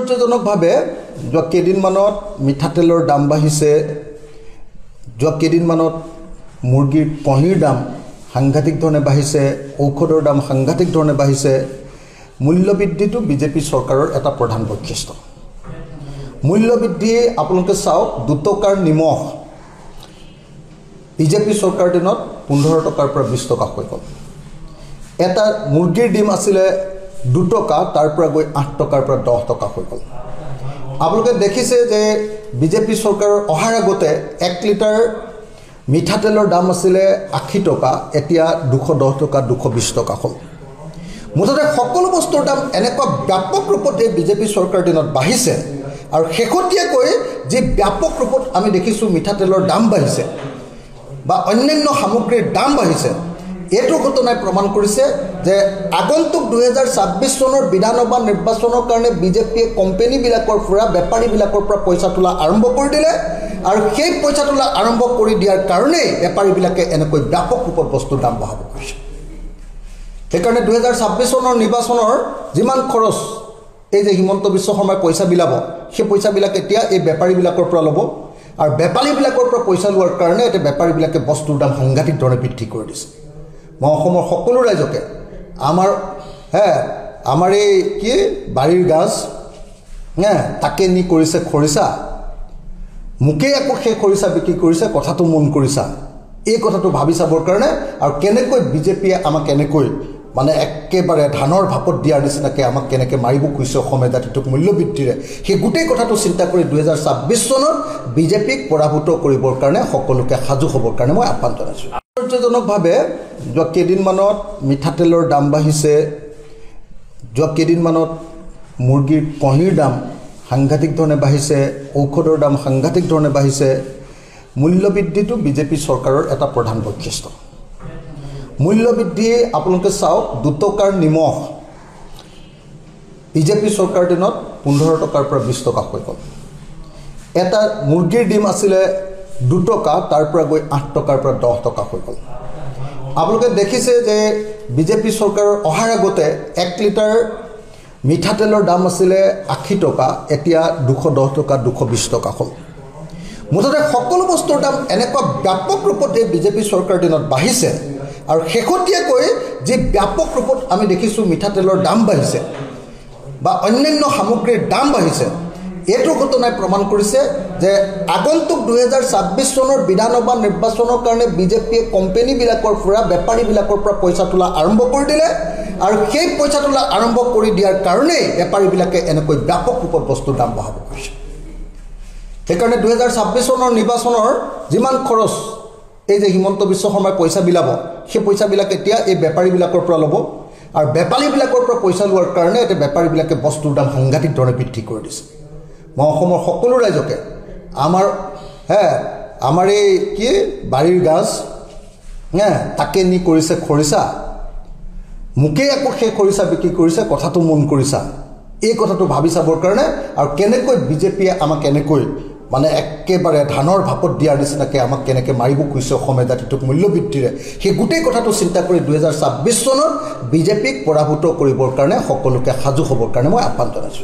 আশ্চৰ্যজনকভাৱে যোৱা কেইদিনমানত মিঠাতেলৰ দাম বাঢ়িছে, যোৱা কেইদিনমানত মুৰ্গীৰ কণীৰ দাম সাংঘাতিক ধৰণে বাঢ়িছে, ঔষধৰ দাম সাংঘাতিক ধৰণে বাঢ়িছে। মূল্যবৃদ্ধিটো বিজেপি চৰকাৰৰ এটা প্ৰধান বৈশিষ্ট্য। মূল্যবৃদ্ধি আপোনালোকে চাওক, 2 টকাৰ নিমখ বিজেপি চৰকাৰ দিনত 15 টকাৰ পৰা 20 টকা হৈ গ'ল। এটা মুৰ্গীৰ ডিম আছিলে 2 টকা, তাৰ পৰা গৈ 8 টকাৰ পৰা 10 টকা হৈ গ'ল। আপোনালোকে দেখিছে যে বিজেপি চৰকাৰৰ অহাৰ আগতে 1 লিটাৰ মিঠাতেলৰ দাম আছিলে 80 টকা, এতিয়া 210 টকা 220 টকা হ'ল। মুঠতে সকলো বস্তুৰ দাম এনেকুৱা ব্যাপক ৰূপত এই বিজেপি চৰকাৰ দিনত বাঢ়িছে, আৰু শেহতীয়াকৈ যি ব্যাপক ৰূপত আমি দেখিছোঁ মিঠাতেলৰ দাম বাঢ়িছে বা অন্যান্য সামগ্ৰীৰ দাম বাঢ়িছে, এইটো ঘটনাই প্ৰমাণ কৰিছে যে আগন্তুক 2026 চনৰ বিধানসভা নিৰ্বাচনৰ কাৰণে বিজেপিয়ে কোম্পানীবিলাকৰ পৰা, বেপাৰীবিলাকৰ পৰা পইচা তোলা আৰম্ভ কৰি দিলে, আৰু সেই পইচা তোলা আৰম্ভ কৰি দিয়াৰ কাৰণেই বেপাৰীবিলাকে এনেকৈ ব্যাপক ৰূপত বস্তুৰ দাম বঢ়াব কৰিছে। সেইকাৰণে 2026 চনৰ নিৰ্বাচনৰ যিমান খৰচ এই যে হিমন্ত বিশ্ব শৰ্মাই পইচা বিলাব, সেই পইচাবিলাক এতিয়া এই বেপাৰীবিলাকৰ পৰা ল'ব, আৰু বেপাৰীবিলাকৰ পৰা পইচা লোৱাৰ কাৰণে এতিয়া বেপাৰীবিলাকে বস্তুৰ দাম সাংঘাতিক ধৰণে বৃদ্ধি কৰি দিছে। মই অসমৰ সকলো ৰাইজকে আমাৰ এই কি বাৰীৰ গাজ তাকে নি কৰিছে খৰিচা, মোকেই আকৌ সেই খৰিচা বিক্ৰী কৰিছে, কথাটো মন কৰিছা, এই কথাটো ভাবি চাবৰ কাৰণে, আৰু কেনেকৈ বিজেপিয়ে আমাক এনেকৈ মানে একেবাৰে ধানৰ ভাপত দিয়াৰ নিচিনাকৈ আমাক কেনেকৈ মাৰিব খুজিছে অসমীয়া জাতিটোক মূল্যবৃদ্ধিৰে, সেই গোটেই কথাটো চিন্তা কৰি 2026 চনত বিজেপিক পৰাভূত কৰিবৰ কাৰণে সকলোকে সাজু হ'বৰ কাৰণে মই আহ্বান জনাইছোঁ। আশ্চৰ্যজনকভাৱে যোৱা কেইদিনমানত মিঠাতেলৰ দাম বাঢ়িছে, যোৱা কেইদিনমানত মুৰ্গীৰ কণীৰ দাম সাংঘাতিক ধৰণে বাঢ়িছে, ঔষধৰ দাম সাংঘাতিক ধৰণে বাঢ়িছে। মূল্যবৃদ্ধিটো বিজেপি চৰকাৰৰ এটা প্ৰধান বৈশিষ্ট্য। মূল্যবৃদ্ধি আপোনালোকে চাওক, 2 টকাৰ নিমখ বিজেপি চৰকাৰ দিনত 15 টকাৰ পৰা 20 টকা হৈ গ'ল। এটা মুৰ্গীৰ ডিম আছিলে 2 টকা, তাৰ পৰা গৈ 8 টকাৰ পৰা 10 টকা হৈ গ'ল। আপোনালোকে দেখিছে যে বিজেপি চৰকাৰৰ অহাৰ আগতে 1 লিটাৰ মিঠাতেলৰ দাম আছিলে 80 টকা, এতিয়া 210 টকা 220 টকা হ'ল। মুঠতে সকলো বস্তুৰ দাম এনেকুৱা ব্যাপক ৰূপত এই বিজেপি চৰকাৰ দিনত বাঢ়িছে, আৰু শেহতীয়াকৈ যি ব্যাপক ৰূপত আমি দেখিছোঁ মিঠাতেলৰ দাম বাঢ়িছে বা অন্যান্য সামগ্ৰীৰ দাম বাঢ়িছে, এইটো ঘটনাই প্ৰমাণ কৰিছে যে আগন্তুক 2026 চনৰ বিধানসভা নিৰ্বাচনৰ কাৰণে বিজেপিয়ে কোম্পানীবিলাকৰ পৰা, বেপাৰীবিলাকৰ পৰা পইচা তোলা আৰম্ভ কৰি দিলে, আৰু সেই পইচা তোলা আৰম্ভ কৰি দিয়াৰ কাৰণেই বেপাৰীবিলাকে এনেকৈ ব্যাপক ৰূপত বস্তুৰ দাম বঢ়াব কৰিছে। সেইকাৰণে 2026 চনৰ নিৰ্বাচনৰ যিমান খৰচ এই যে হিমন্ত বিশ্ব শৰ্মাই পইচা বিলাব, সেই পইচাবিলাক এতিয়া এই বেপাৰীবিলাকৰ পৰা ল'ব, আৰু বেপাৰীবিলাকৰ পৰা পইচা লোৱাৰ কাৰণে এতিয়া বেপাৰীবিলাকে বস্তুৰ দাম সাংঘাতিক ধৰণে বৃদ্ধি কৰি দিছে। মই অসমৰ সকলো ৰাইজকে আমাৰ এই কি বাৰীৰ গাজ তাকে নি কৰিছে খৰিচা, মোকেই আকৌ সেই খৰিচা বিক্ৰী কৰিছে, কথাটো মন কৰিছা, এই কথাটো ভাবি চাবৰ কাৰণে, আৰু কেনেকৈ বিজেপিয়ে আমাক এনেকৈ মানে একেবাৰে ধানৰ ভাপত দিয়াৰ নিচিনাকৈ আমাক কেনেকৈ মাৰিব খুজিছে অসমীয়া জাতিটোক মূল্যবৃদ্ধিৰে, সেই গোটেই কথাটো চিন্তা কৰি 2026 চনত বিজেপিক পৰাভূত কৰিবৰ কাৰণে সকলোকে সাজু হ'বৰ কাৰণে মই আহ্বান জনাইছোঁ।